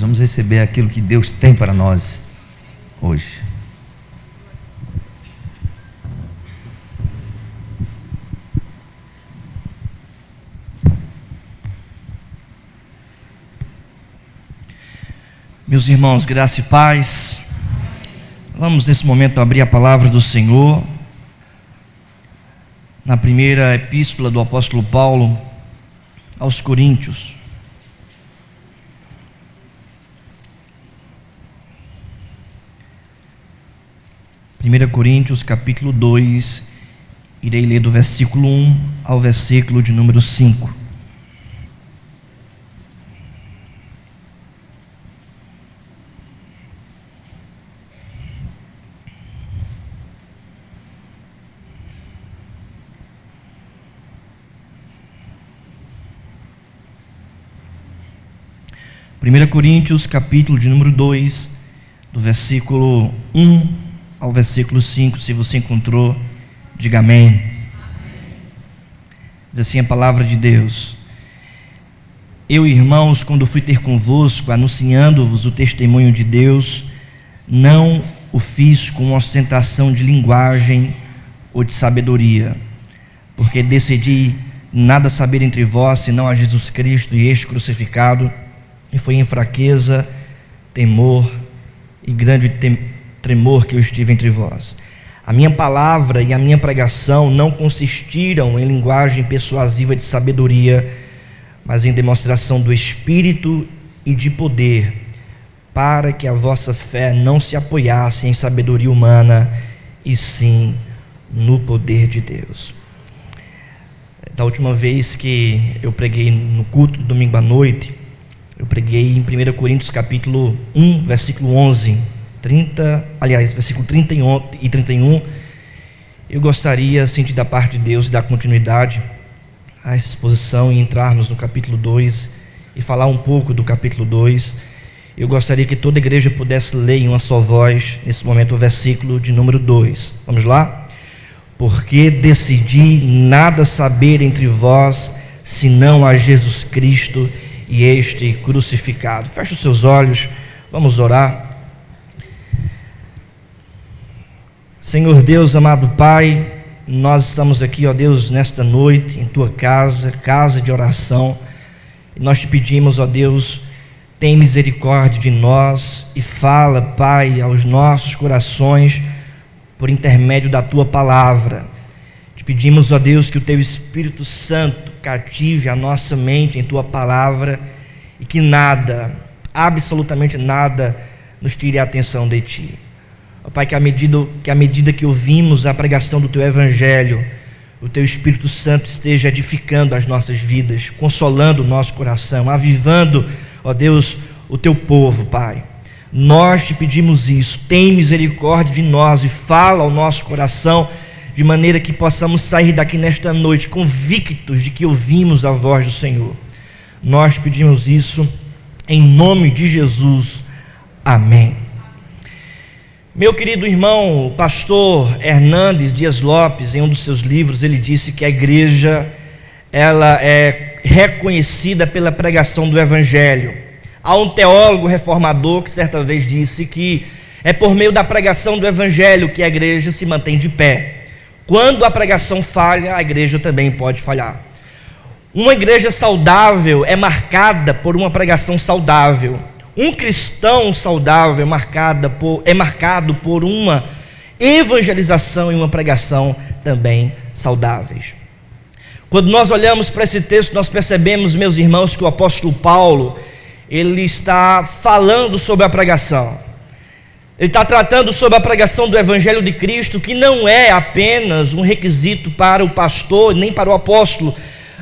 Vamos receber aquilo que Deus tem para nós hoje. Meus irmãos, graça e paz. Vamos nesse momento abrir a palavra do Senhor na primeira epístola do apóstolo Paulo aos Coríntios. 1 Coríntios capítulo 2, irei ler do versículo 1 ao versículo de número 5. Primeira Coríntios capítulo de número 2, do versículo 1 ao versículo 5, se você encontrou, diga amém. Diz assim a palavra de Deus: Eu, irmãos, quando fui ter convosco, anunciando-vos o testemunho de Deus, não o fiz com ostentação de linguagem ou de sabedoria, porque decidi nada saber entre vós, senão a Jesus Cristo e este crucificado, e foi em fraqueza, temor e grande tremor que eu estive entre vós. A minha palavra e a minha pregação não consistiram em linguagem persuasiva de sabedoria, mas em demonstração do Espírito e de poder, para que a vossa fé não se apoiasse em sabedoria humana, e sim no poder de Deus. Da última vez que eu preguei no culto do domingo à noite, eu preguei em 1 Coríntios capítulo 1, versículo 11, versículo 30 e 31, eu gostaria, sentir da parte de Deus, dar continuidade a essa exposição e entrarmos no capítulo 2 e falar um pouco do capítulo 2. Eu gostaria que toda a igreja pudesse ler em uma só voz, nesse momento, o versículo de número 2. Vamos lá? Porque decidi nada saber entre vós, senão a Jesus Cristo e este crucificado. Feche os seus olhos, vamos orar. Senhor Deus, amado Pai, nós estamos aqui, ó Deus, nesta noite, em Tua casa, casa de oração, e nós te pedimos, ó Deus, tem misericórdia de nós e fala, Pai, aos nossos corações, por intermédio da Tua palavra. Te pedimos, ó Deus, que o Teu Espírito Santo cative a nossa mente em Tua palavra, e que nada, absolutamente nada, nos tire a atenção de Ti. Pai, que à medida que ouvimos a pregação do Teu Evangelho, o Teu Espírito Santo esteja edificando as nossas vidas, consolando o nosso coração, avivando, ó Deus, o Teu povo, Pai. Nós te pedimos isso, tem misericórdia de nós e fala ao nosso coração, de maneira que possamos sair daqui nesta noite convictos de que ouvimos a voz do Senhor. Nós te pedimos isso em nome de Jesus. Amém. Meu querido irmão, o pastor Hernandes Dias Lopes, em um dos seus livros, ele disse que a igreja, ela é reconhecida pela pregação do Evangelho. Há um teólogo reformador que certa vez disse que é por meio da pregação do Evangelho que a igreja se mantém de pé. Quando a pregação falha, a igreja também pode falhar. Uma igreja saudável é marcada por uma pregação saudável. Um cristão saudável é marcado por uma evangelização e uma pregação também saudáveis. Quando nós olhamos para esse texto, nós percebemos, meus irmãos, que o apóstolo Paulo, ele está falando sobre a pregação. Ele está tratando sobre a pregação do Evangelho de Cristo, que não é apenas um requisito para o pastor, nem para o apóstolo,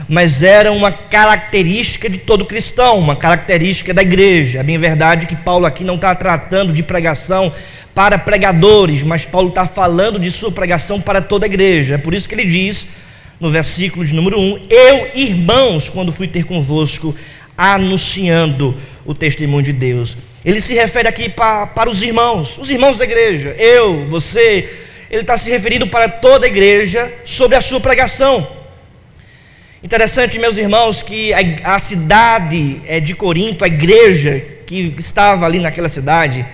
mas era uma característica de todo cristão, uma característica da igreja. É bem verdade que Paulo aqui não está tratando de pregação para pregadores, mas Paulo está falando de sua pregação para toda a igreja. É por isso que ele diz, no versículo de número 1, eu, irmãos, quando fui ter convosco, anunciando o testemunho de Deus. Ele se refere aqui para os irmãos da igreja, eu, você. Ele está se referindo para toda a igreja sobre a sua pregação. Interessante, meus irmãos, que a cidade de Corinto, a igreja que estava ali naquela cidade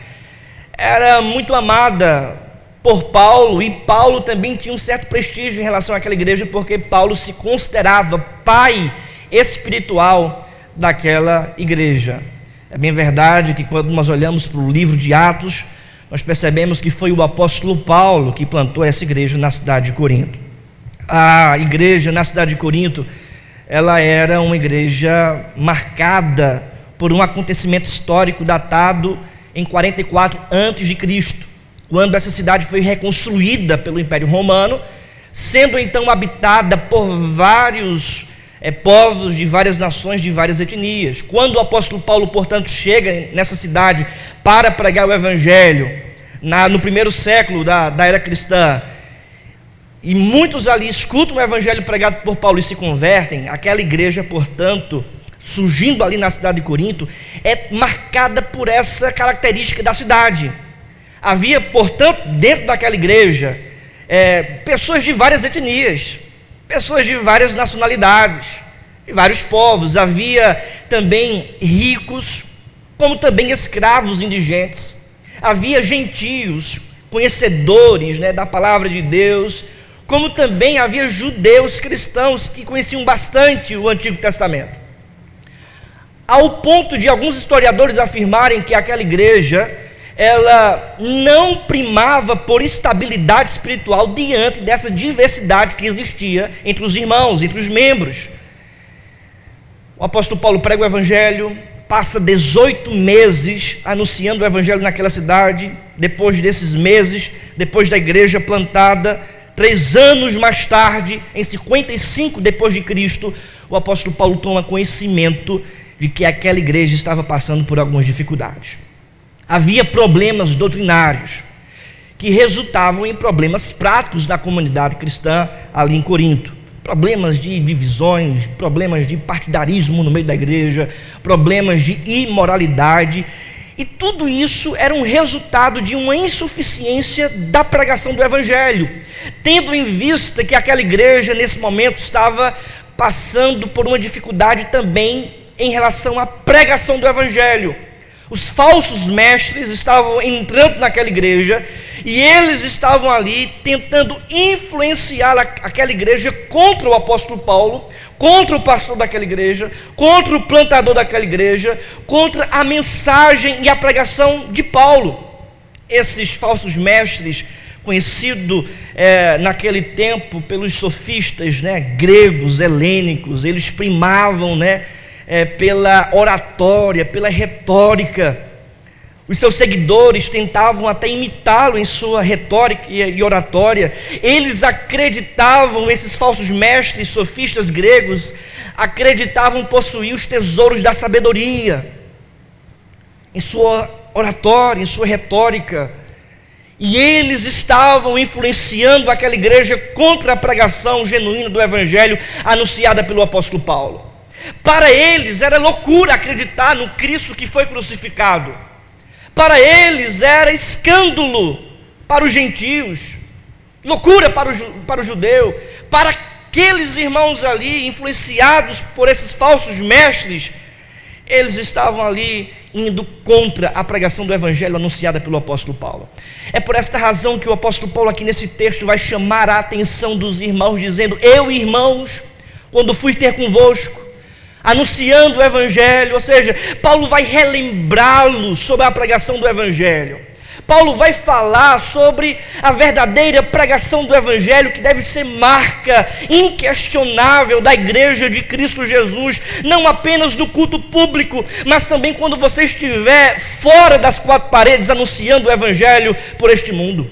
era muito amada por Paulo, e Paulo também tinha um certo prestígio em relação àquela igreja, porque Paulo se considerava pai espiritual daquela igreja. É bem verdade que quando nós olhamos para o livro de Atos, nós percebemos que foi o apóstolo Paulo que plantou essa igreja na cidade de Corinto. A igreja na cidade de Corinto, ela era uma igreja marcada por um acontecimento histórico datado em 44 a.C., quando essa cidade foi reconstruída pelo Império Romano, sendo então habitada por vários povos de várias nações, de várias etnias. Quando o apóstolo Paulo, portanto, chega nessa cidade para pregar o evangelho, no primeiro século da era cristã, e muitos ali escutam o evangelho pregado por Paulo e se convertem, aquela igreja, portanto, surgindo ali na cidade de Corinto, é marcada por essa característica da cidade. Havia, portanto, dentro daquela igreja, pessoas de várias etnias, pessoas de várias nacionalidades, de vários povos. Havia também ricos, como também escravos indigentes. Havia gentios, conhecedores, da palavra de Deus, como também havia judeus cristãos que conheciam bastante o Antigo Testamento. Ao ponto de alguns historiadores afirmarem que aquela igreja, ela não primava por estabilidade espiritual diante dessa diversidade que existia entre os irmãos, entre os membros. O apóstolo Paulo prega o evangelho, passa 18 meses anunciando o evangelho naquela cidade. Depois desses meses, depois da igreja plantada, 3 anos mais tarde, em 55 depois de Cristo, o apóstolo Paulo toma conhecimento de que aquela igreja estava passando por algumas dificuldades. Havia problemas doutrinários que resultavam em problemas práticos da comunidade cristã ali em Corinto. Problemas de divisões, problemas de partidarismo no meio da igreja, problemas de imoralidade. E tudo isso era um resultado de uma insuficiência da pregação do evangelho, tendo em vista que aquela igreja nesse momento estava passando por uma dificuldade também em relação à pregação do evangelho. Os falsos mestres estavam entrando naquela igreja e eles estavam ali tentando influenciar aquela igreja contra o apóstolo Paulo, contra o pastor daquela igreja, contra o plantador daquela igreja, contra a mensagem e a pregação de Paulo. Esses falsos mestres, conhecidos naquele tempo pelos sofistas gregos, helênicos, eles primavam pela oratória, pela retórica. Os seus seguidores tentavam até imitá-lo em sua retórica e oratória. Eles acreditavam, esses falsos mestres sofistas gregos, acreditavam possuir os tesouros da sabedoria em sua oratória, em sua retórica. E eles estavam influenciando aquela igreja contra a pregação genuína do evangelho anunciada pelo apóstolo Paulo. Para eles era loucura acreditar no Cristo que foi crucificado. Para eles era escândalo para os gentios, loucura para o judeu. Para aqueles irmãos ali, influenciados por esses falsos mestres, eles estavam ali indo contra a pregação do evangelho anunciada pelo apóstolo Paulo. É por esta razão que o apóstolo Paulo aqui nesse texto vai chamar a atenção dos irmãos, dizendo: eu, irmãos, quando fui ter convosco, anunciando o evangelho, ou seja, Paulo vai relembrá-los sobre a pregação do evangelho. Paulo vai falar sobre a verdadeira pregação do evangelho, que deve ser marca inquestionável da igreja de Cristo Jesus, não apenas no culto público, mas também quando você estiver fora das 4 paredes anunciando o evangelho por este mundo.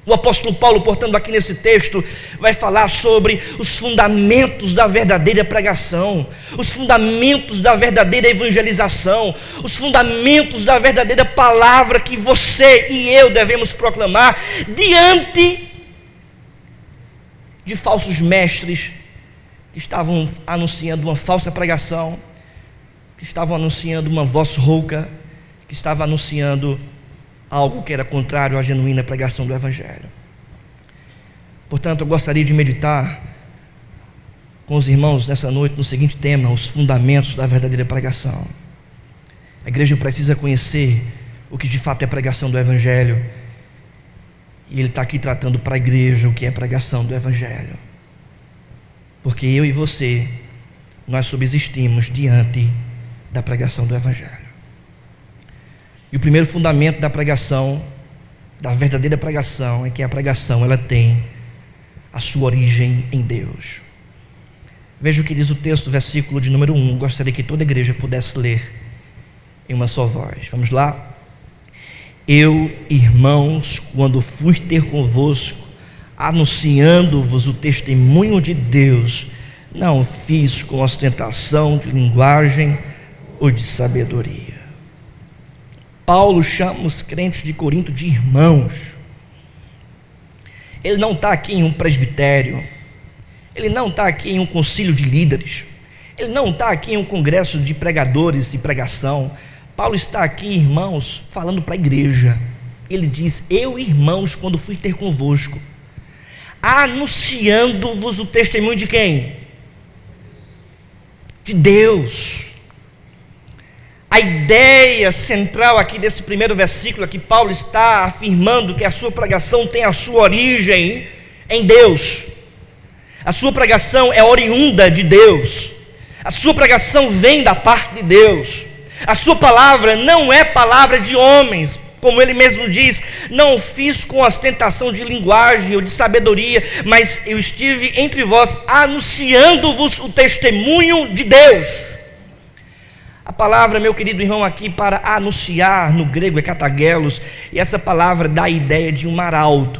O apóstolo Paulo, portanto, aqui nesse texto, vai falar sobre os fundamentos da verdadeira pregação, os fundamentos da verdadeira evangelização, os fundamentos da verdadeira palavra que você e eu devemos proclamar diante de falsos mestres que estavam anunciando uma falsa pregação, que estavam anunciando uma voz rouca, que estavam anunciando algo que era contrário à genuína pregação do evangelho. Portanto, eu gostaria de meditar com os irmãos nessa noite no seguinte tema: os fundamentos da verdadeira pregação. A igreja precisa conhecer o que de fato é pregação do Evangelho. E ele está aqui tratando para a igreja o que é pregação do Evangelho. Porque eu e você, nós subsistimos diante da pregação do Evangelho. E o primeiro fundamento da pregação, da verdadeira pregação, é que a pregação ela tem a sua origem em Deus. Veja o que diz o texto, versículo de número 1. Gostaria que toda a igreja pudesse ler em uma só voz. Vamos lá? Eu, irmãos, quando fui ter convosco, anunciando-vos o testemunho de Deus, não fiz com ostentação de linguagem ou de sabedoria. Paulo chama os crentes de Corinto de irmãos. Ele não está aqui em um presbitério, ele não está aqui em um concílio de líderes, ele não está aqui em um congresso de pregadores e pregação. Paulo está aqui, irmãos, falando para a igreja. Ele diz: eu, irmãos, quando fui ter convosco, anunciando-vos o testemunho de quem? De Deus. A ideia central aqui desse primeiro versículo é que Paulo está afirmando que a sua pregação tem a sua origem em Deus. A sua pregação é oriunda de Deus. A sua pregação vem da parte de Deus. A sua palavra não é palavra de homens, como ele mesmo diz: não fiz com ostentação de linguagem ou de sabedoria, mas eu estive entre vós anunciando-vos o testemunho de Deus. A palavra, meu querido irmão, aqui para anunciar no grego é katagelos, e essa palavra dá a ideia de um arauto,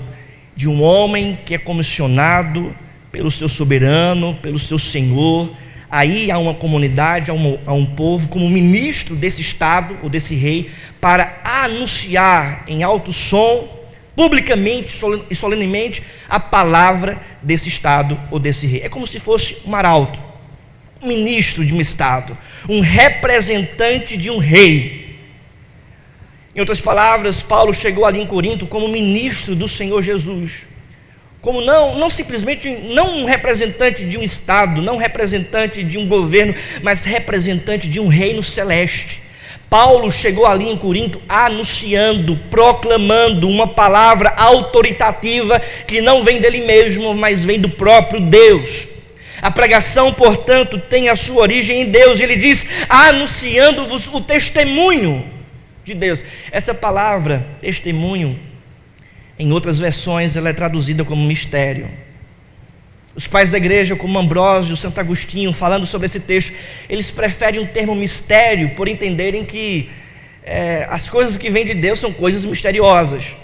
de um homem que é comissionado pelo seu soberano, pelo seu senhor. Aí há uma comunidade, há um povo como ministro desse estado ou desse rei, para anunciar em alto som, publicamente e solenemente, a palavra desse estado ou desse rei. É como se fosse um arauto, um ministro de um estado, um representante de um rei. Em outras palavras, Paulo chegou ali em Corinto como ministro do Senhor Jesus, como não simplesmente não um representante de um estado, não representante de um governo, mas representante de um reino celeste. Paulo chegou ali em Corinto anunciando, proclamando uma palavra autoritativa que não vem dele mesmo, mas vem do próprio Deus. A pregação, portanto, tem a sua origem em Deus. Ele diz: anunciando-vos o testemunho de Deus. Essa palavra, testemunho, em outras versões ela é traduzida como mistério. Os pais da igreja, como Ambrósio, Santo Agostinho, falando sobre esse texto, eles preferem o termo mistério, por entenderem que as coisas que vêm de Deus são coisas misteriosas.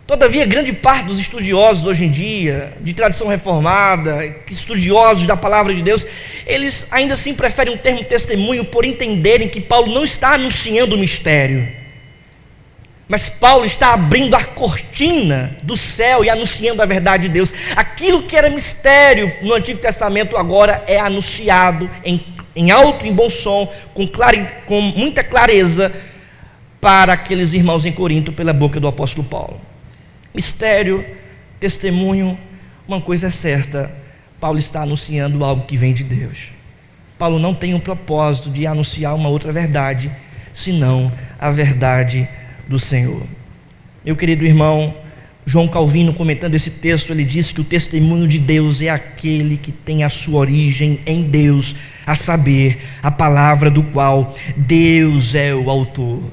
Todavia, grande parte dos estudiosos hoje em dia, de tradição reformada, estudiosos da palavra de Deus, eles ainda assim preferem o termo testemunho, por entenderem que Paulo não está anunciando o mistério, mas Paulo está abrindo a cortina do céu e anunciando a verdade de Deus. Aquilo que era mistério no Antigo Testamento agora é anunciado em alto e bom som, com muita clareza, para aqueles irmãos em Corinto, pela boca do apóstolo Paulo. Mistério, testemunho, uma coisa é certa: Paulo está anunciando algo que vem de Deus. Paulo não tem um propósito de anunciar uma outra verdade, senão a verdade do Senhor. Meu querido irmão, João Calvino, comentando esse texto, ele diz que o testemunho de Deus é aquele que tem a sua origem em Deus, a saber, a palavra do qual Deus é o autor.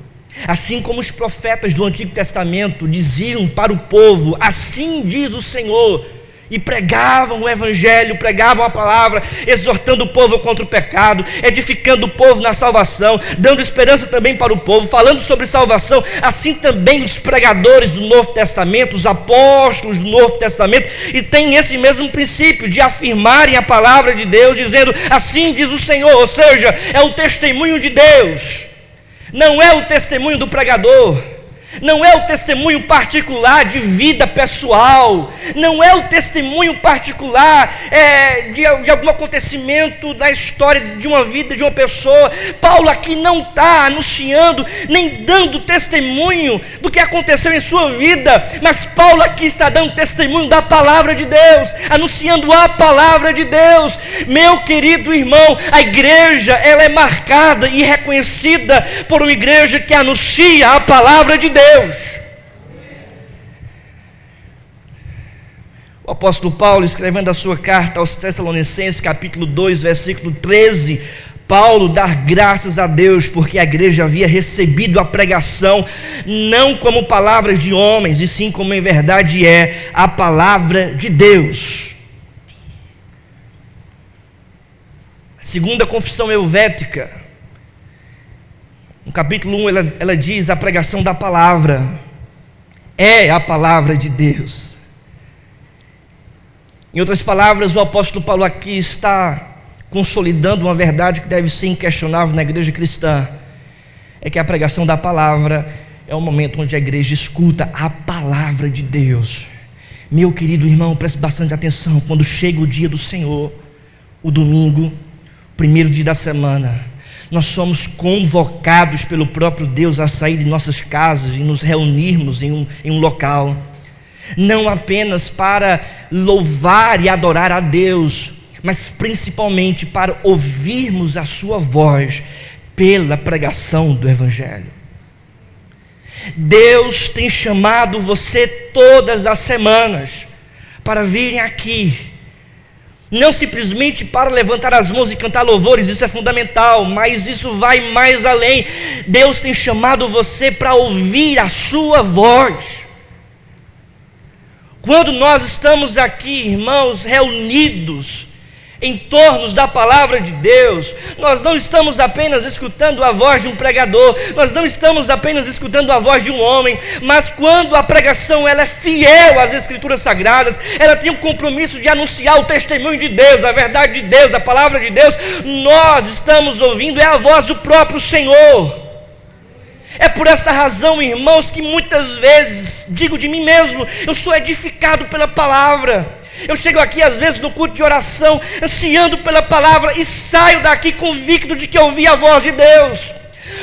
Assim como os profetas do Antigo Testamento diziam para o povo: assim diz o Senhor, e pregavam o Evangelho, pregavam a palavra, exortando o povo contra o pecado, edificando o povo na salvação, dando esperança também para o povo, falando sobre salvação. Assim também os pregadores do Novo Testamento, os apóstolos do Novo Testamento, e tem esse mesmo princípio de afirmarem a palavra de Deus, dizendo: assim diz o Senhor, ou seja, é o testemunho de Deus. Não é o testemunho do pregador, Não é o testemunho particular de vida pessoal, não é o testemunho particular de algum acontecimento da história de uma vida de uma pessoa. Paulo aqui não está anunciando, nem dando testemunho do que aconteceu em sua vida, mas Paulo aqui está dando testemunho da palavra de Deus, anunciando a palavra de Deus. Meu querido irmão, a igreja, ela é marcada e reconhecida por uma igreja que anuncia a palavra de Deus. O apóstolo Paulo, escrevendo a sua carta aos Tessalonicenses, capítulo 2, versículo 13, Paulo dá graças a Deus porque a igreja havia recebido a pregação não como palavras de homens, e sim como em verdade é a palavra de Deus. A segunda confissão helvética, no capítulo 1, ela diz: a pregação da palavra é a palavra de Deus. Em outras palavras, o apóstolo Paulo aqui está consolidando uma verdade que deve ser inquestionável na igreja cristã: é que a pregação da palavra é o momento onde a igreja escuta a palavra de Deus. Meu querido irmão, preste bastante atenção. Quando chega o dia do Senhor, o domingo, primeiro dia da semana, nós somos convocados pelo próprio Deus a sair de nossas casas e nos reunirmos em um local, não apenas para louvar e adorar a Deus, mas principalmente para ouvirmos a sua voz pela pregação do Evangelho. Deus tem chamado você todas as semanas para virem aqui, não simplesmente para levantar as mãos e cantar louvores, isso é fundamental, mas isso vai mais além. Deus tem chamado você para ouvir a sua voz. Quando nós estamos aqui, irmãos, reunidos em torno da palavra de Deus, nós não estamos apenas escutando a voz de um pregador, nós não estamos apenas escutando a voz de um homem, mas quando a pregação ela é fiel às Escrituras Sagradas, ela tem um compromisso de anunciar o testemunho de Deus, a verdade de Deus, a palavra de Deus, nós estamos ouvindo a voz do próprio Senhor. É por esta razão, irmãos, que muitas vezes digo de mim mesmo: eu sou edificado pela palavra. Eu chego aqui às vezes no culto de oração, ansiando pela palavra, e saio daqui convicto de que ouvi a voz de Deus.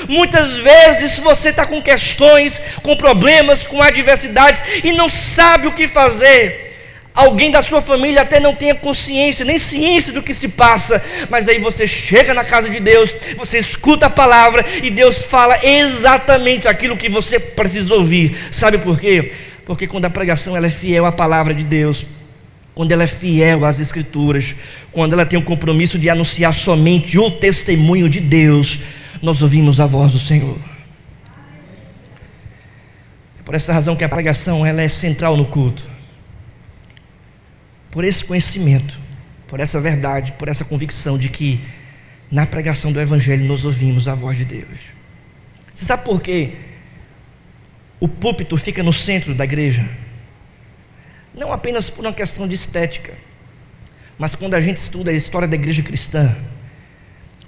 Muitas vezes você está com questões, com problemas, com adversidades e não sabe o que fazer. Alguém da sua família até não tenha consciência, nem ciência do que se passa, mas aí você chega na casa de Deus, você escuta a palavra e Deus fala exatamente aquilo que você precisa ouvir. Sabe por quê? Porque quando a pregação ela é fiel à palavra de Deus, quando ela é fiel às Escrituras, quando ela tem o compromisso de anunciar somente o testemunho de Deus, nós ouvimos a voz do Senhor. É por essa razão que a pregação ela é central no culto. Por esse conhecimento, por essa verdade, por essa convicção de que na pregação do Evangelho nós ouvimos a voz de Deus. Você sabe por quê o púlpito fica no centro da igreja? Não apenas por uma questão de estética, mas quando a gente estuda a história da igreja cristã,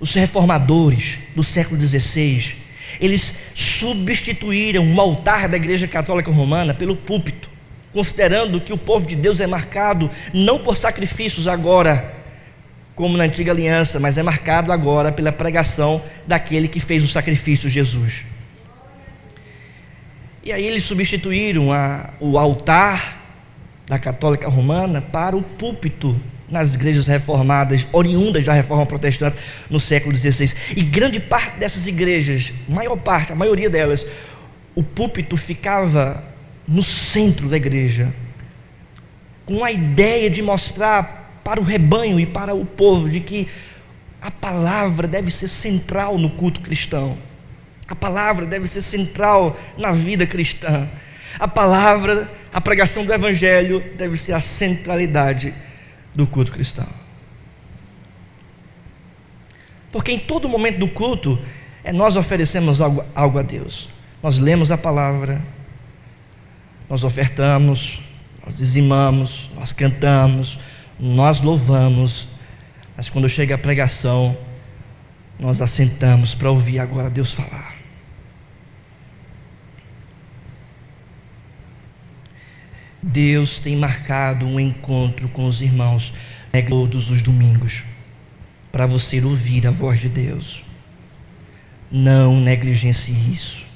os reformadores do século XVI, eles substituíram o altar da igreja católica romana pelo púlpito, considerando que o povo de Deus é marcado não por sacrifícios agora, como na antiga aliança, mas é marcado agora pela pregação daquele que fez o sacrifício, Jesus. E aí eles substituíram o altar da católica romana para o púlpito nas igrejas reformadas, oriundas da reforma protestante no século XVI. E grande parte dessas igrejas, a maioria delas, o púlpito ficava no centro da igreja, com a ideia de mostrar para o rebanho e para o povo de que a palavra deve ser central no culto cristão, a palavra deve ser central na vida cristã, a palavra, a pregação do Evangelho deve ser a centralidade do culto cristão. Porque em todo momento do culto nós oferecemos algo a Deus. Nós lemos a palavra, nós ofertamos, nós dizimamos, nós cantamos, nós louvamos, mas quando chega a pregação, nós assentamos para ouvir agora Deus falar. Deus tem marcado um encontro com os irmãos todos os domingos, para você ouvir a voz de Deus. Não negligencie isso.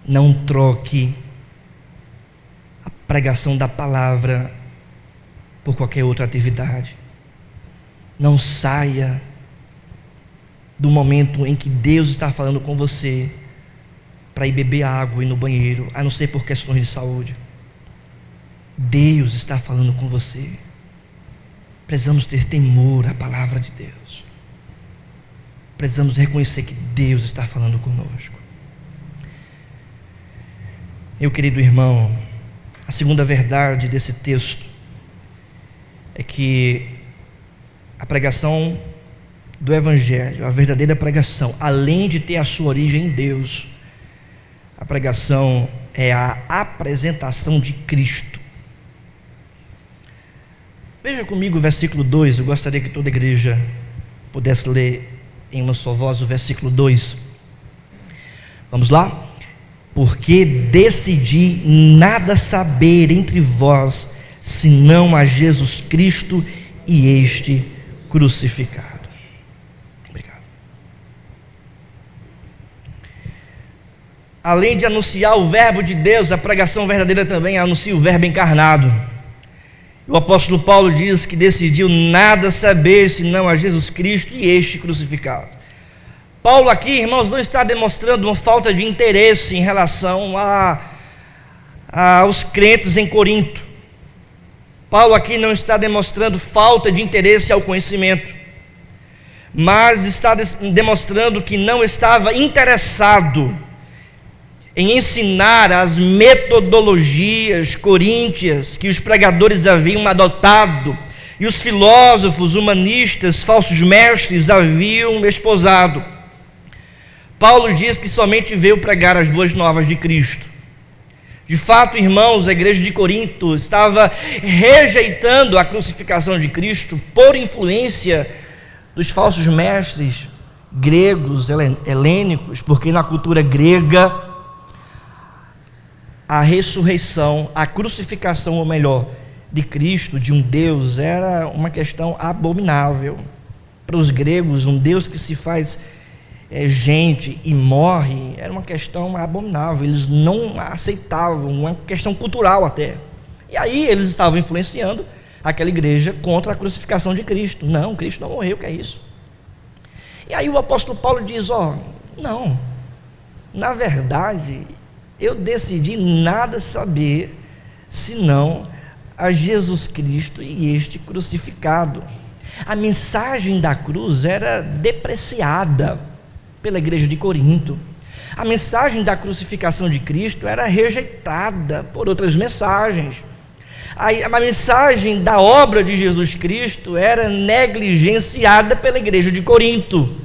Não troque a pregação da palavra por qualquer outra atividade. Não saia do momento em que Deus está falando com você para ir beber água e ir no banheiro, a não ser por questões de saúde. Deus está falando com você. Precisamos ter temor à palavra de Deus. Precisamos reconhecer que Deus está falando conosco. Meu querido irmão, a segunda verdade desse texto é que a pregação do Evangelho, a verdadeira pregação, além de ter a sua origem em Deus, a pregação é a apresentação de Cristo. Veja comigo o versículo 2, eu gostaria que toda a igreja pudesse ler em uma só voz o versículo 2. Vamos lá? Porque decidi nada saber entre vós, senão a Jesus Cristo e este crucificado. Obrigado. Além de anunciar o verbo de Deus, a pregação verdadeira também anuncia o verbo encarnado. O apóstolo Paulo diz que decidiu nada saber senão a Jesus Cristo e este crucificado. Paulo aqui, irmãos, não está demonstrando uma falta de interesse em relação aos crentes em Corinto. Paulo aqui não está demonstrando falta de interesse ao conhecimento, mas está demonstrando que não estava interessado em ensinar as metodologias coríntias que os pregadores haviam adotado e os filósofos, humanistas, falsos mestres haviam esposado. Paulo diz que somente veio pregar as boas novas de Cristo. De fato, irmãos, a igreja de Corinto estava rejeitando a crucificação de Cristo por influência dos falsos mestres gregos, helênicos, porque na cultura grega a ressurreição, a crucificação, ou melhor, de Cristo, de um Deus, era uma questão abominável. Para os gregos, um Deus que se faz gente e morre, era uma questão abominável. Eles não aceitavam, uma questão cultural até. E aí eles estavam influenciando aquela igreja contra a crucificação de Cristo. Não, Cristo não morreu, que é isso? E aí o apóstolo Paulo diz, não, na verdade, eu decidi nada saber, senão a Jesus Cristo e este crucificado. A mensagem da cruz era depreciada pela igreja de Corinto. A mensagem da crucificação de Cristo era rejeitada por outras mensagens. A mensagem da obra de Jesus Cristo era negligenciada pela igreja de Corinto.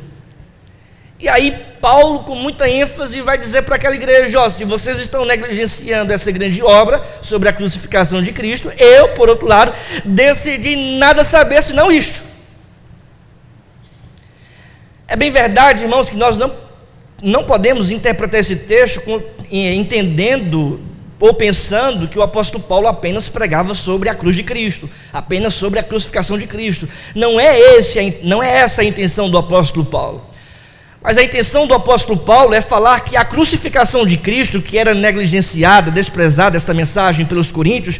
E aí Paulo, com muita ênfase, vai dizer para aquela igreja, se vocês estão negligenciando essa grande obra sobre a crucificação de Cristo, eu, por outro lado, decidi nada saber senão isto. É bem verdade, irmãos, que nós não podemos interpretar esse texto entendendo ou pensando que o apóstolo Paulo apenas pregava sobre a cruz de Cristo, apenas sobre a crucificação de Cristo. Não é essa a intenção do apóstolo Paulo. Mas a intenção do apóstolo Paulo é falar que a crucificação de Cristo, que era negligenciada, desprezada, esta mensagem pelos coríntios,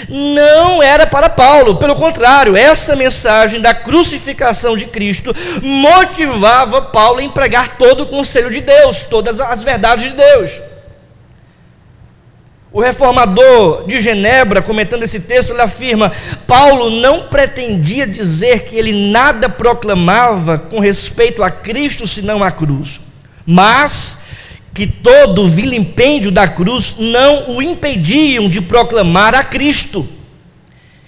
não era para Paulo. Pelo contrário, essa mensagem da crucificação de Cristo motivava Paulo a pregar todo o conselho de Deus, todas as verdades de Deus. O reformador de Genebra, comentando esse texto, ele afirma: Paulo não pretendia dizer que ele nada proclamava com respeito a Cristo senão a cruz, mas que todo o vilipêndio da cruz não o impediam de proclamar a Cristo.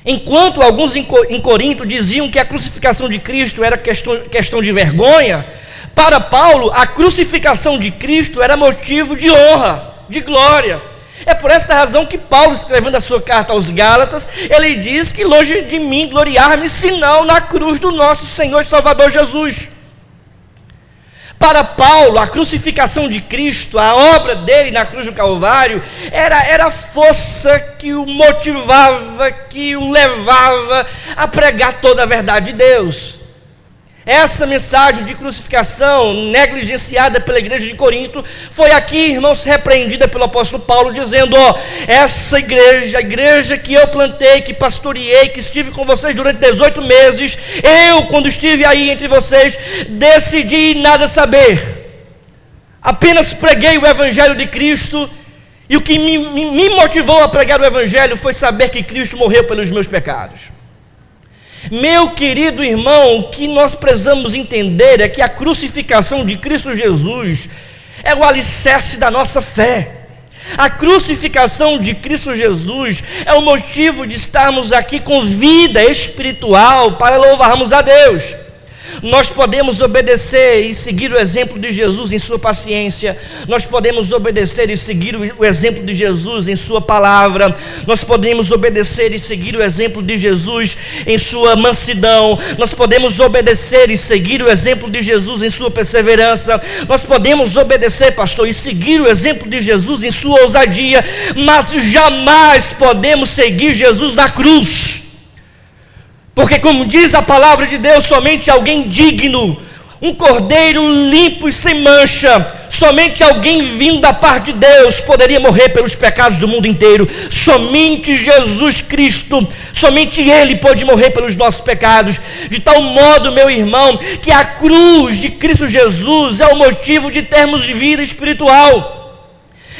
Enquanto alguns em Corinto diziam que a crucificação de Cristo era questão de vergonha, para Paulo a crucificação de Cristo era motivo de honra, de glória. É por esta razão que Paulo, escrevendo a sua carta aos Gálatas, ele diz que longe de mim gloriar-me, senão na cruz do nosso Senhor e Salvador Jesus. Para Paulo, a crucificação de Cristo, a obra dele na cruz do Calvário, era a força que o motivava, que o levava a pregar toda a verdade de Deus. Essa mensagem de crucificação, negligenciada pela igreja de Corinto, foi aqui, irmãos, repreendida pelo apóstolo Paulo, dizendo: essa igreja, a igreja que eu plantei, que pastoreei, que estive com vocês durante 18 meses, eu, quando estive aí entre vocês, decidi nada saber, apenas preguei o evangelho de Cristo, e o que me motivou a pregar o evangelho foi saber que Cristo morreu pelos meus pecados. Meu querido irmão, o que nós precisamos entender é que a crucificação de Cristo Jesus é o alicerce da nossa fé. A crucificação de Cristo Jesus é o motivo de estarmos aqui com vida espiritual para louvarmos a Deus. Nós podemos obedecer e seguir o exemplo de Jesus em sua paciência, nós podemos obedecer e seguir o exemplo de Jesus em sua palavra, nós podemos obedecer e seguir o exemplo de Jesus em sua mansidão, nós podemos obedecer e seguir o exemplo de Jesus em sua perseverança, nós podemos obedecer, pastor, e seguir o exemplo de Jesus em sua ousadia, mas jamais podemos seguir Jesus na cruz. Porque, como diz a palavra de Deus, somente alguém digno, um cordeiro limpo e sem mancha, somente alguém vindo da parte de Deus poderia morrer pelos pecados do mundo inteiro. Somente Jesus Cristo, somente Ele pôde morrer pelos nossos pecados. De tal modo, meu irmão, que a cruz de Cristo Jesus é o motivo de termos de vida espiritual.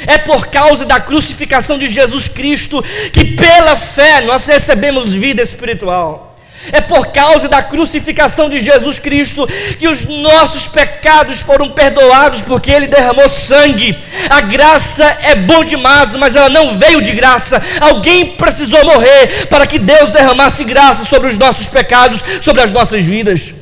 É por causa da crucificação de Jesus Cristo que pela fé nós recebemos vida espiritual. É por causa da crucificação de Jesus Cristo que os nossos pecados foram perdoados, porque Ele derramou sangue. A graça é bom demais, mas ela não veio de graça. Alguém precisou morrer para que Deus derramasse graça sobre os nossos pecados, sobre as nossas vidas.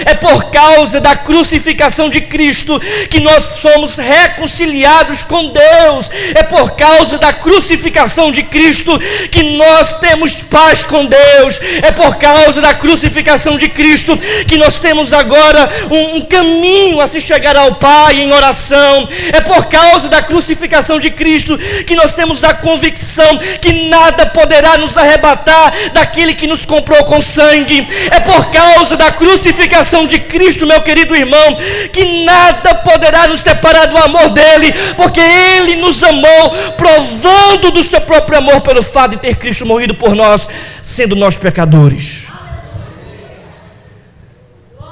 É por causa da crucificação de Cristo que nós somos reconciliados com Deus. É por causa da crucificação de Cristo que nós temos paz com Deus. É por causa da crucificação de Cristo que nós temos agora um caminho a se chegar ao Pai em oração. É por causa da crucificação de Cristo que nós temos a convicção que nada poderá nos arrebatar daquele que nos comprou com sangue. É por causa da crucificação de Cristo, meu querido irmão, que nada poderá nos separar do amor dele, porque ele nos amou, provando do seu próprio amor pelo fato de ter Cristo morrido por nós, sendo nós pecadores.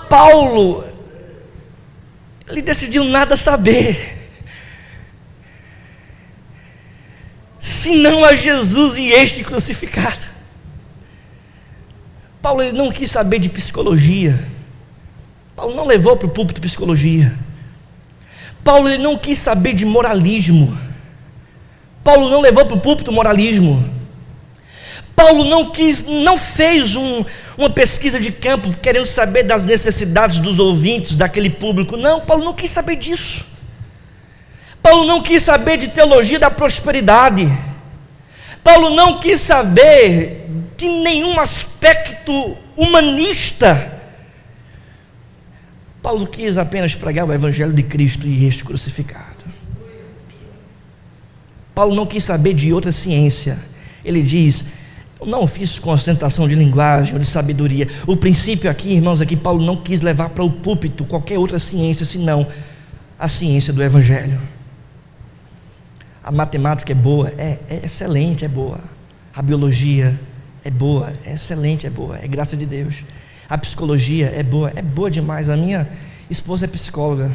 Paulo, ele decidiu nada saber, senão a Jesus e este crucificado. Paulo, ele não quis saber de psicologia. Paulo não levou para o púlpito psicologia. Paulo, ele não quis saber de moralismo. Paulo não levou para o púlpito moralismo. Paulo não fez uma pesquisa de campo querendo saber das necessidades dos ouvintes, daquele público. Não, Paulo não quis saber disso. Paulo não quis saber de teologia da prosperidade. Paulo não quis saber de nenhum aspecto humanista. Paulo quis apenas pregar o evangelho de Cristo e este crucificado. Paulo não quis saber de outra ciência. Ele diz: eu não fiz concentração de linguagem ou de sabedoria. O princípio aqui, irmãos, aqui Paulo não quis levar para o púlpito qualquer outra ciência, senão a ciência do evangelho. A matemática é boa, é excelente, é boa. A biologia é boa, é excelente, é boa, é graça de Deus. A psicologia é boa demais. A minha esposa é psicóloga,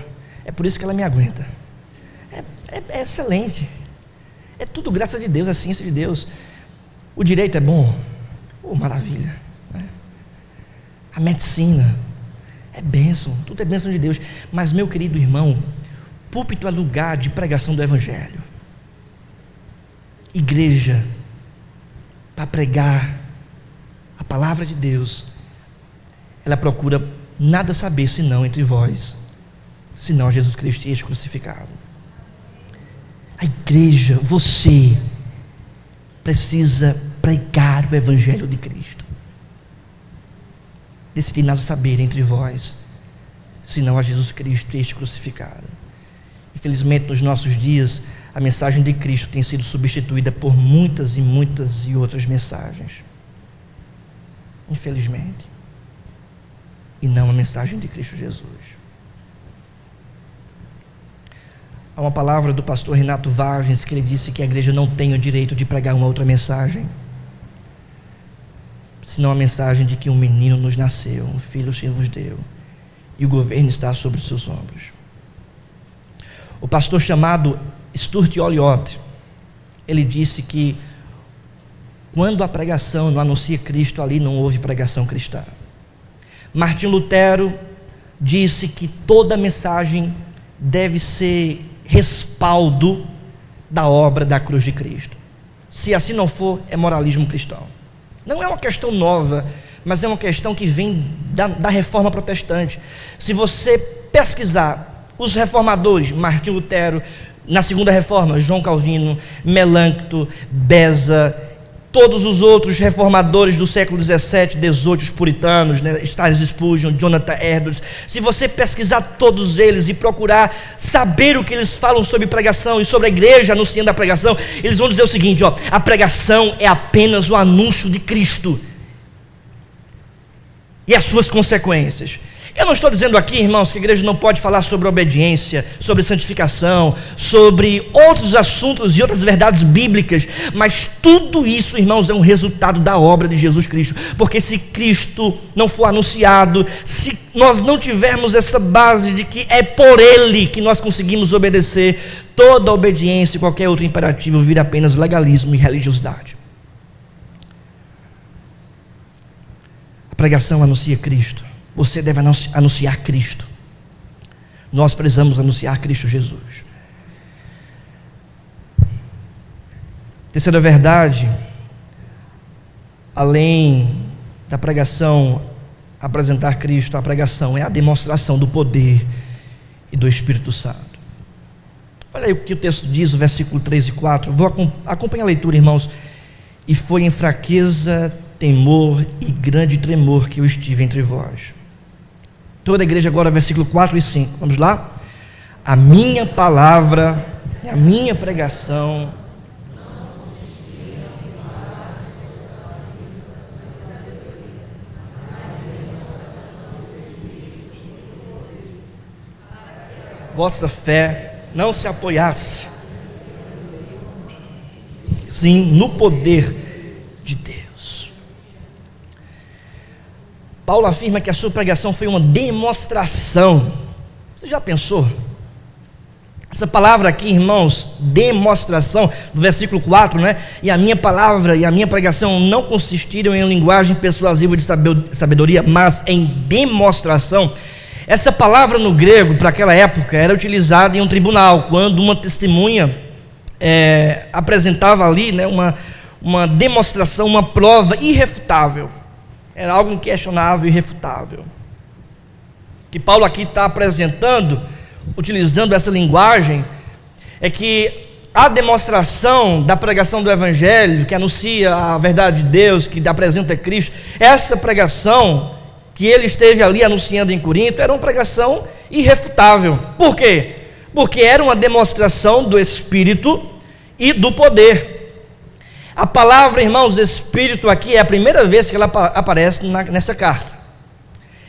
é por isso que ela me aguenta. É excelente, é tudo graça de Deus, a ciência de Deus. O direito é bom, maravilha, né? A medicina é bênção, tudo é bênção de Deus. Mas, meu querido irmão, púlpito é lugar de pregação do evangelho. Igreja para pregar a palavra de Deus, ela procura nada saber senão entre vós, senão Jesus Cristo e este crucificado. A igreja, você precisa pregar o evangelho de Cristo. Decidi nada saber entre vós, senão a Jesus Cristo este crucificado. Infelizmente, nos nossos dias, a mensagem de Cristo tem sido substituída por muitas e outras mensagens. Infelizmente. E não a mensagem de Cristo Jesus. Há uma palavra do pastor Renato Vargens que ele disse que a igreja não tem o direito de pregar uma outra mensagem, senão a mensagem de que um menino nos nasceu, um filho se vos deu, e o governo está sobre os seus ombros. O pastor chamado Stuart Olyott, ele disse que quando a pregação não anuncia Cristo, ali não houve pregação cristã. Martim Lutero disse que toda mensagem deve ser respaldo da obra da cruz de Cristo. Se assim não for, é moralismo cristão. Não é uma questão nova, mas é uma questão que vem da reforma protestante. Se você pesquisar os reformadores, Martim Lutero, na segunda reforma, João Calvino, Melancto, Beza, todos os outros reformadores do século 17, 18, os puritanos, né, Charles Spurgeon, Jonathan Edwards, se você pesquisar todos eles e procurar saber o que eles falam sobre pregação e sobre a igreja anunciando a pregação, eles vão dizer o seguinte: a pregação é apenas o anúncio de Cristo e as suas consequências. Eu não estou dizendo aqui, irmãos, que a igreja não pode falar sobre obediência, sobre santificação, sobre outros assuntos e outras verdades bíblicas, mas tudo isso, irmãos, é um resultado da obra de Jesus Cristo, porque se Cristo não for anunciado, se nós não tivermos essa base de que é por Ele que nós conseguimos obedecer, toda obediência e qualquer outro imperativo vira apenas legalismo e religiosidade. A pregação anuncia Cristo. Você deve anunciar Cristo. Nós precisamos anunciar Cristo Jesus. Terceira verdade, além da pregação apresentar Cristo, a pregação é a demonstração do poder e do Espírito Santo. Olha aí o que o texto diz, o versículo 3 e 4. Vou acompanhar a leitura, irmãos. E foi em fraqueza, temor e grande tremor que eu estive entre vós. Toda a igreja agora, versículo 4 e 5, vamos lá? A minha palavra, a minha pregação vossa fé não se apoiasse, sim, no poder de Deus. Paulo afirma que a sua pregação foi uma demonstração. Você já pensou? Essa palavra aqui, irmãos, demonstração, do versículo 4, né? E a minha palavra e a minha pregação não consistiram em linguagem persuasiva de sabedoria, mas em demonstração. Essa palavra no grego, para aquela época, era utilizada em um tribunal, quando uma testemunha apresentava ali, né, uma demonstração, uma prova irrefutável. Era algo inquestionável e irrefutável. Que Paulo aqui está apresentando, utilizando essa linguagem, é que a demonstração da pregação do Evangelho, que anuncia a verdade de Deus, que apresenta Cristo, essa pregação que ele esteve ali anunciando em Corinto, era uma pregação irrefutável. Por quê? Porque era uma demonstração do Espírito e do poder. A palavra, irmãos, Espírito aqui é a primeira vez que ela aparece nessa carta.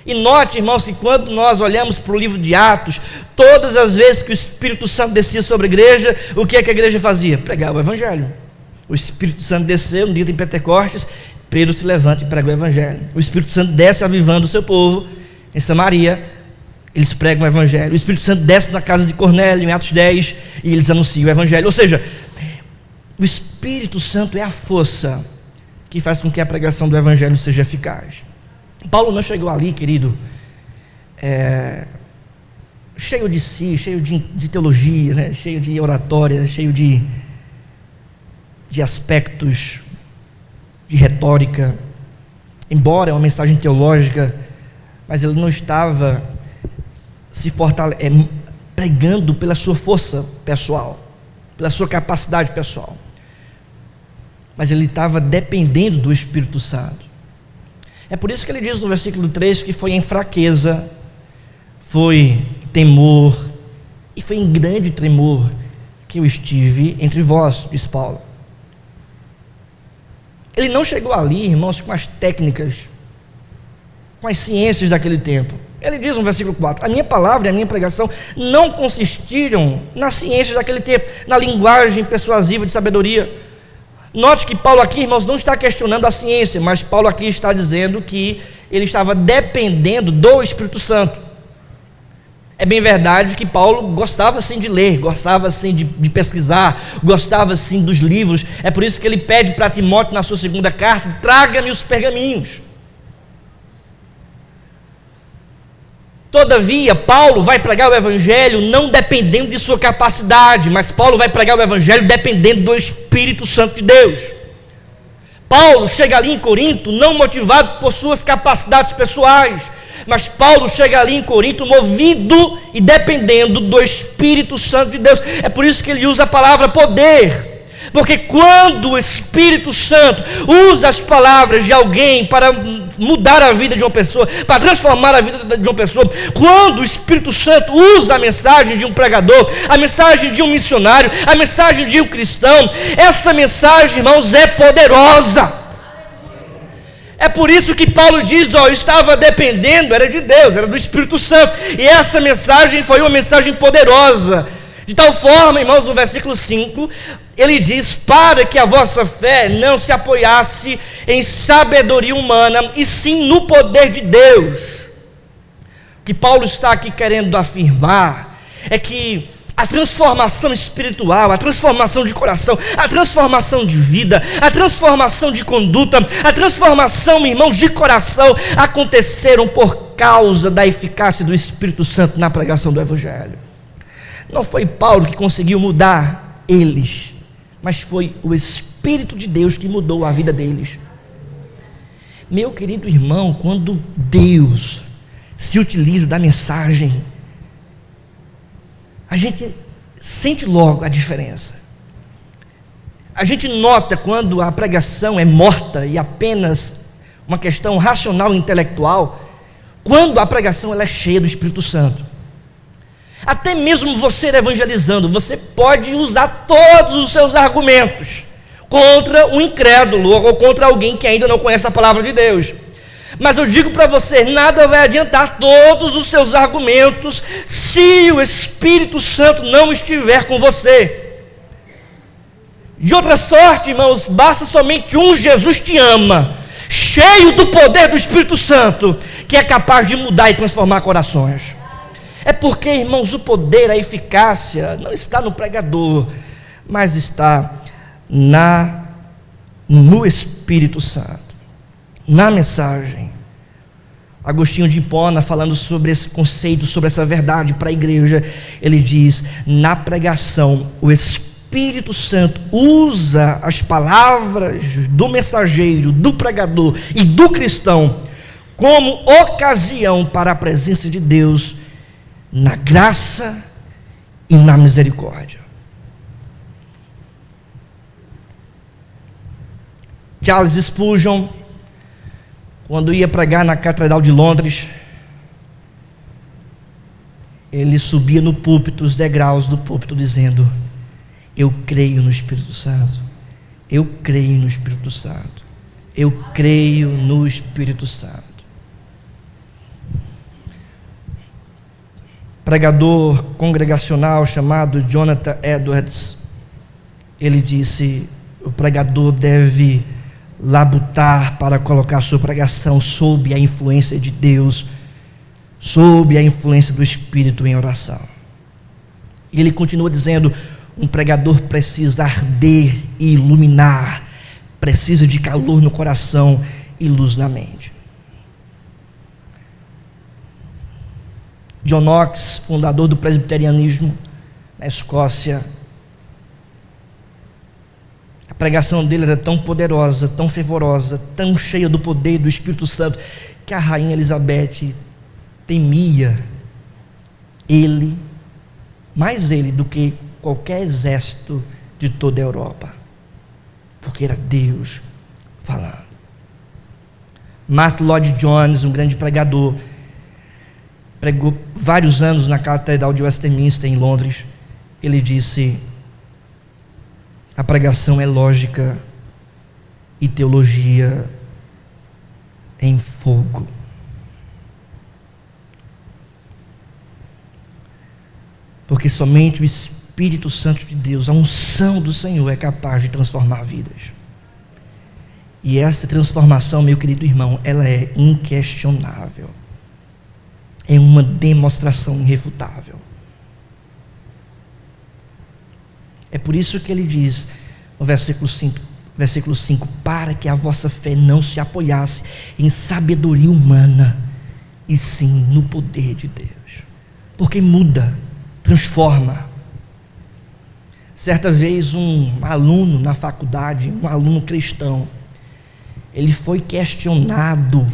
E note, irmãos, que quando nós olhamos para o livro de Atos, todas as vezes que o Espírito Santo descia sobre a igreja, o que é que a igreja fazia? Pregava o Evangelho. O Espírito Santo desceu no dia de Pentecostes, Pedro se levanta e prega o Evangelho. O Espírito Santo desce avivando o seu povo em Samaria, eles pregam o Evangelho. O Espírito Santo desce na casa de Cornélio em Atos 10 e eles anunciam o Evangelho. Ou seja, o Espírito Santo é a força que faz com que a pregação do Evangelho seja eficaz. Paulo não chegou ali, querido, cheio de si, cheio de teologia, né? Cheio de oratória, cheio de aspectos de retórica, embora é uma mensagem teológica, mas ele não estava pregando pela sua força pessoal, pela sua capacidade pessoal, mas ele estava dependendo do Espírito Santo. É por isso que ele diz no versículo 3 que foi em fraqueza, foi temor, e foi em grande tremor que eu estive entre vós, diz Paulo. Ele não chegou ali, irmãos, com as técnicas, com as ciências daquele tempo. Ele diz no versículo 4, a minha palavra e a minha pregação não consistiram nas ciências daquele tempo, na linguagem persuasiva de sabedoria. Note que Paulo aqui, irmãos, não está questionando a ciência, mas Paulo aqui está dizendo que ele estava dependendo do Espírito Santo. É bem verdade que Paulo gostava sim de ler, gostava sim de pesquisar, gostava sim dos livros. É por isso que ele pede para Timóteo na sua segunda carta, traga-me os pergaminhos. Todavia, Paulo vai pregar o Evangelho não dependendo de sua capacidade, mas Paulo vai pregar o Evangelho dependendo do Espírito Santo de Deus. Paulo chega ali em Corinto não motivado por suas capacidades pessoais, mas Paulo chega ali em Corinto movido e dependendo do Espírito Santo de Deus. É por isso que ele usa a palavra poder. Porque quando o Espírito Santo usa as palavras de alguém para mudar a vida de uma pessoa, para transformar a vida de uma pessoa, quando o Espírito Santo usa a mensagem de um pregador, a mensagem de um missionário, a mensagem de um cristão, essa mensagem, irmãos, é poderosa. É por isso que Paulo diz, eu estava dependendo, era de Deus, era do Espírito Santo, e essa mensagem foi uma mensagem poderosa, de tal forma, irmãos, no versículo 5, ele diz, para que a vossa fé não se apoiasse em sabedoria humana, e sim no poder de Deus. O que Paulo está aqui querendo afirmar, é que a transformação espiritual, a transformação de coração, a transformação de vida, a transformação de conduta, a transformação, irmãos, de coração, aconteceram por causa da eficácia do Espírito Santo na pregação do Evangelho. Não foi Paulo que conseguiu mudar eles, mas foi o Espírito de Deus que mudou a vida deles. Meu querido irmão, quando Deus se utiliza da mensagem, a gente sente logo a diferença. A gente nota quando a pregação é morta e apenas uma questão racional e intelectual, quando a pregação ela é cheia do Espírito Santo. Até mesmo você evangelizando, você pode usar todos os seus argumentos contra um incrédulo ou contra alguém que ainda não conhece a palavra de Deus. Mas eu digo para você, nada vai adiantar todos os seus argumentos se o Espírito Santo não estiver com você. De outra sorte, irmãos, basta somente um Jesus te ama, cheio do poder do Espírito Santo, que é capaz de mudar e transformar corações. É porque, irmãos, o poder, a eficácia não está no pregador, mas está no Espírito Santo, na mensagem. Agostinho de Hipona, falando sobre esse conceito, sobre essa verdade para a igreja, ele diz, na pregação, o Espírito Santo usa as palavras do mensageiro, do pregador e do cristão como ocasião para a presença de Deus na graça e na misericórdia. Charles Spurgeon, quando ia pregar na Catedral de Londres, ele subia no púlpito, os degraus do púlpito, dizendo, eu creio no Espírito Santo, eu creio no Espírito Santo, eu creio no Espírito Santo. Pregador congregacional chamado Jonathan Edwards, ele disse, o pregador deve labutar para colocar sua pregação sob a influência de Deus, sob a influência do Espírito em oração. E ele continua dizendo, um pregador precisa arder e iluminar, precisa de calor no coração e luz na mente. John Knox, fundador do presbiterianismo na Escócia, a pregação dele era tão poderosa, tão fervorosa, tão cheia do poder do Espírito Santo, que a rainha Elizabeth temia ele, mais ele do que qualquer exército de toda a Europa, porque era Deus falando. Martyn Lloyd-Jones, um grande pregador, pregou vários anos na Catedral de Westminster, em Londres. Ele disse: a pregação é lógica e teologia em fogo. Porque somente o Espírito Santo de Deus, a unção do Senhor, é capaz de transformar vidas. E essa transformação, meu querido irmão, ela é inquestionável. É uma demonstração irrefutável. É por isso que ele diz no versículo 5, para que a vossa fé não se apoiasse em sabedoria humana, e sim no poder de Deus. Porque muda, transforma. Certa vez um aluno na faculdade, um aluno cristão, ele foi questionado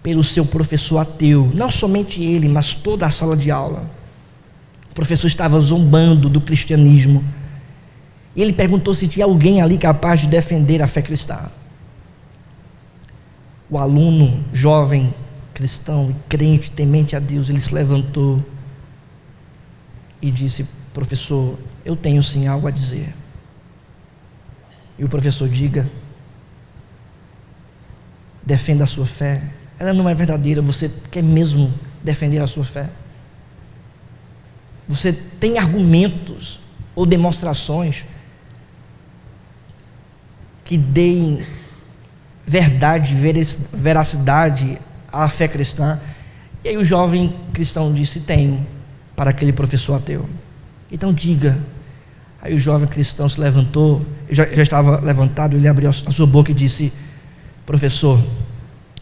pelo seu professor ateu, não somente ele, mas toda a sala de aula. O professor estava zombando do cristianismo, e ele perguntou se tinha alguém ali capaz de defender a fé cristã. O aluno, jovem, cristão e crente, temente a Deus, ele se levantou e disse: professor, eu tenho sim algo a dizer. E o professor: diga. Defenda a sua fé. Ela não é verdadeira. Você quer mesmo defender a sua fé? Você tem argumentos ou demonstrações que deem verdade, veracidade à fé cristã? E aí o jovem cristão disse: tenho, para aquele professor ateu. Então diga. Aí o jovem cristão se levantou, já estava levantado, ele abriu a sua boca e disse: professor,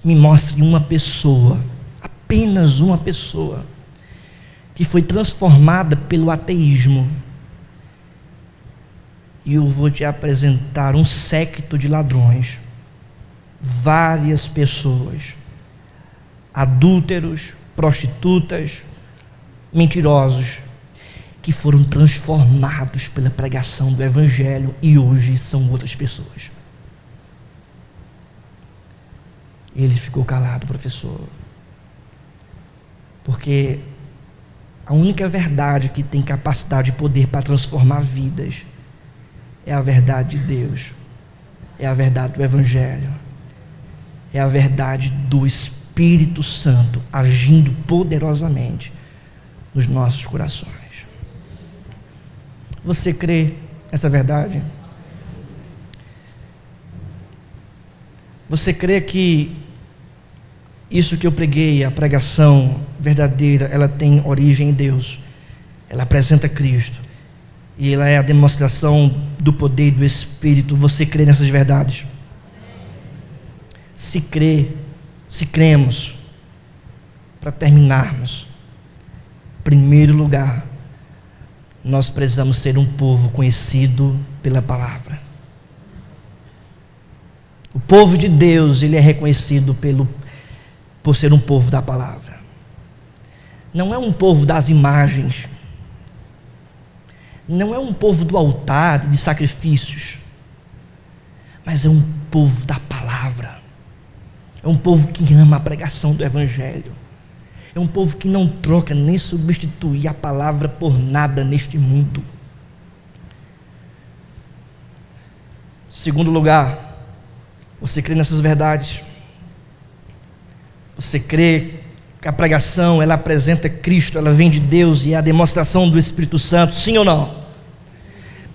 me mostre uma pessoa, apenas uma pessoa, que foi transformada pelo ateísmo, e eu vou te apresentar um séquito de ladrões, várias pessoas, adúlteros, prostitutas, mentirosos, que foram transformados pela pregação do Evangelho e hoje são outras pessoas. Ele ficou calado, professor, porque a única verdade que tem capacidade e poder para transformar vidas é a verdade de Deus, é a verdade do Evangelho, é a verdade do Espírito Santo agindo poderosamente nos nossos corações. Você crê nessa verdade? Você crê que isso que eu preguei, a pregação verdadeira, ela tem origem em Deus, ela apresenta Cristo, e ela é a demonstração do poder do Espírito? Você crê nessas verdades? Se cremos, para terminarmos, em primeiro lugar, nós precisamos ser um povo conhecido pela palavra. O povo de Deus, ele é reconhecido por ser um povo da palavra. Não é um povo das imagens, não é um povo do altar e de sacrifícios, mas é um povo da palavra. É um povo que ama a pregação do Evangelho. É um povo que não troca nem substitui a palavra por nada neste mundo. Segundo lugar, você crê nessas verdades? Você crê que a pregação, ela apresenta Cristo, ela vem de Deus e é a demonstração do Espírito Santo, sim ou não?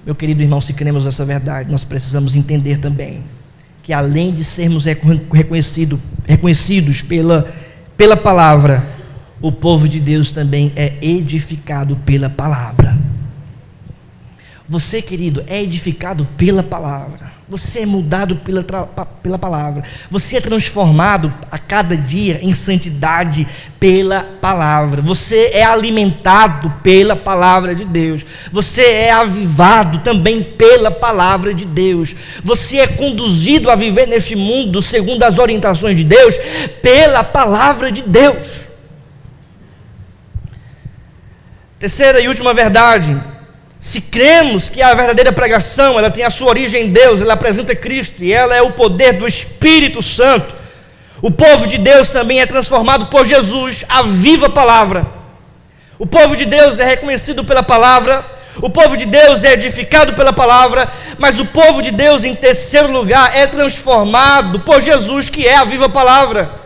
Meu querido irmão, se cremos nessa verdade, nós precisamos entender também que além de sermos reconhecidos pela palavra, o povo de Deus também é edificado pela palavra. Você, querido, é edificado pela palavra. Você é mudado pela palavra. Você é transformado a cada dia em santidade pela palavra. Você é alimentado pela palavra de Deus. Você é avivado também pela palavra de Deus. Você é conduzido a viver neste mundo segundo as orientações de Deus pela palavra de Deus. Terceira e última verdade: se cremos que a verdadeira pregação, ela tem a sua origem em Deus, ela apresenta Cristo e ela é o poder do Espírito Santo, O povo de Deus também é transformado por Jesus, a viva palavra. O povo de Deus é reconhecido pela palavra, o povo de Deus é edificado pela palavra, mas o povo de Deus, em terceiro lugar, é transformado por Jesus, que é a viva palavra.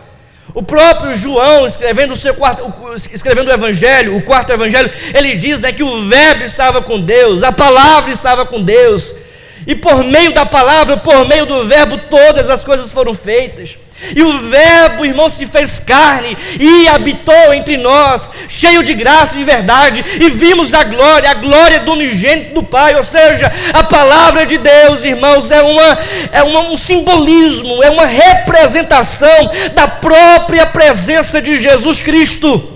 O próprio João, escrevendo o evangelho, o quarto evangelho, ele diz, né, que o verbo estava com Deus, a palavra estava com Deus, e por meio da palavra, por meio do verbo, todas as coisas foram feitas. E o verbo, irmão, se fez carne e habitou entre nós, cheio de graça e de verdade, e vimos a glória do unigênito do Pai. Ou seja, a palavra de Deus, irmãos, é um simbolismo, é uma representação da própria presença de Jesus Cristo.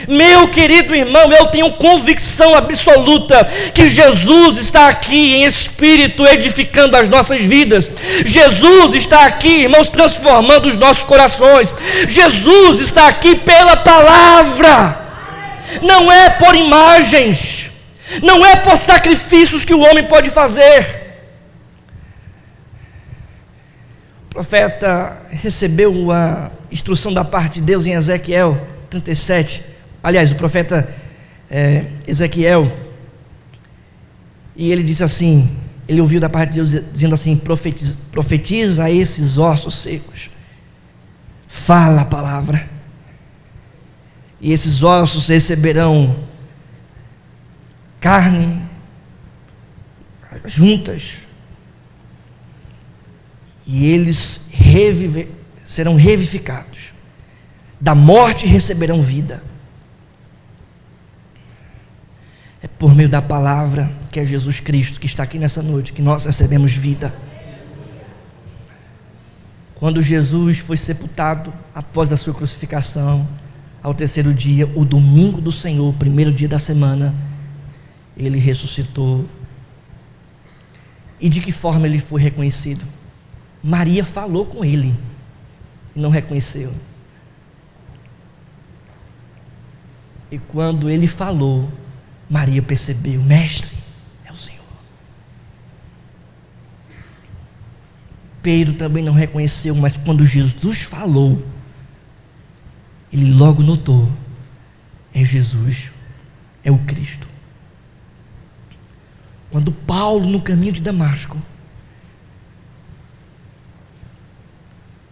Meu querido irmão, eu tenho convicção absoluta que Jesus está aqui em espírito edificando as nossas vidas. Jesus está aqui, irmãos, transformando os nossos corações. Jesus está aqui pela palavra. Não é por imagens, não é por sacrifícios que o homem pode fazer. O profeta recebeu uma instrução da parte de Deus em Ezequiel 37. Aliás, o profeta Ezequiel, e ele disse assim, ele ouviu da parte de Deus dizendo assim, profetiza a esses ossos secos, fala a palavra, e esses ossos receberão carne, juntas, e eles serão revivificados, da morte receberão vida. É por meio da palavra, que é Jesus Cristo, que está aqui nessa noite, que nós recebemos vida. Quando Jesus foi sepultado, após a sua crucificação, ao terceiro dia, o domingo do Senhor, primeiro dia da semana, ele ressuscitou. E de que forma ele foi reconhecido? Maria falou com ele, e não reconheceu. E quando ele falou, Maria percebeu, mestre, é o Senhor. Pedro também não reconheceu, mas quando Jesus falou, ele logo notou, é Jesus, é o Cristo. Quando Paulo, no caminho de Damasco,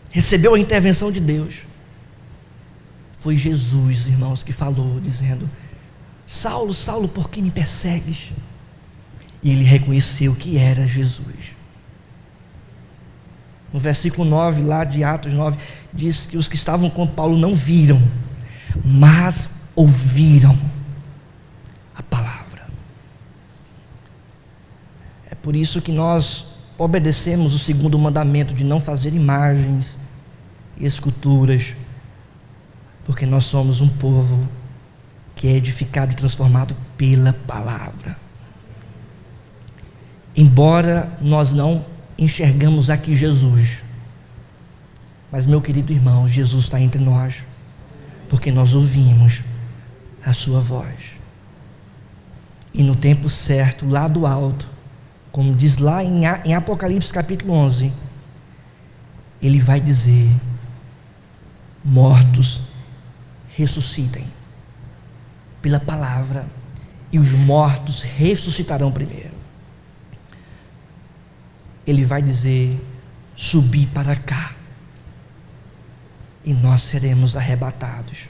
recebeu a intervenção de Deus, foi Jesus, irmãos, que falou, dizendo, Saulo, Saulo, por que me persegues? E ele reconheceu que era Jesus. No versículo 9, lá de Atos 9, diz que os que estavam com Paulo não viram, mas ouviram a palavra. É por isso que nós obedecemos o segundo mandamento de não fazer imagens e esculturas, porque nós somos um povo que é edificado e transformado pela palavra. Embora nós não enxergamos aqui Jesus, mas, meu querido irmão, Jesus está entre nós, porque nós ouvimos a sua voz. E no tempo certo, lá do alto, como diz lá em Apocalipse capítulo 11, ele vai dizer, mortos ressuscitem pela palavra, e os mortos ressuscitarão primeiro. Ele vai dizer, subi para cá, e nós seremos arrebatados,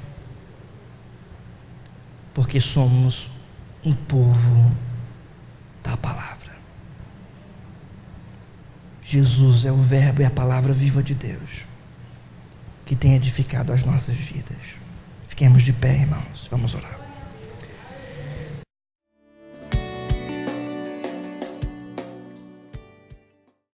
porque somos um povo da palavra. Jesus é o verbo e a palavra viva de Deus, que tem edificado as nossas vidas. Fiquemos de pé, irmãos, vamos orar.